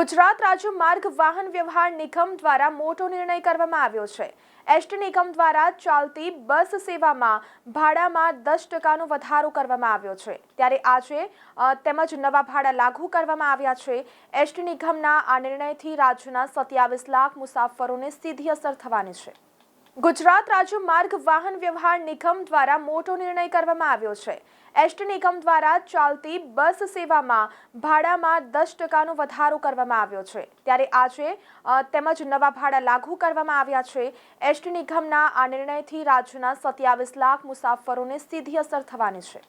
ગુજરાત રાજ્ય માર્ગ વાહન વ્યવહાર નિગમ દ્વારા મોટો નિર્ણય કરવામાં આવ્યો છે। એસટી નિગમ દ્વારા ચાલતી બસ સેવામાં ભાડામાં 10% વધારો કરવામાં આવ્યો છે। ત્યારે આજે તેમજ નવા ભાડા લાગુ કરવામાં આવ્યા છે। એસટી નિગમના આ નિર્ણયથી રાજ્યના 27 લાખ મુસાફરોને સીધી અસર થવાની છે। ગુજરાત રાજ્ય માર્ગ વાહન વ્યવહાર નિગમ દ્વારા મોટો નિર્ણય કરવામાં આવ્યો છે। એસટી નિગમ દ્વારા ચાલતી બસ સેવામાં ભાડામાં 10% વધારો કરવામાં આવ્યો છે। ત્યારે આજે તેમજ નવા ભાડા લાગુ કરવામાં આવ્યા છે। એસટી નિગમના આ નિર્ણયથી રાજ્યના 27 લાખ મુસાફરોને સીધી અસર થવાની છે।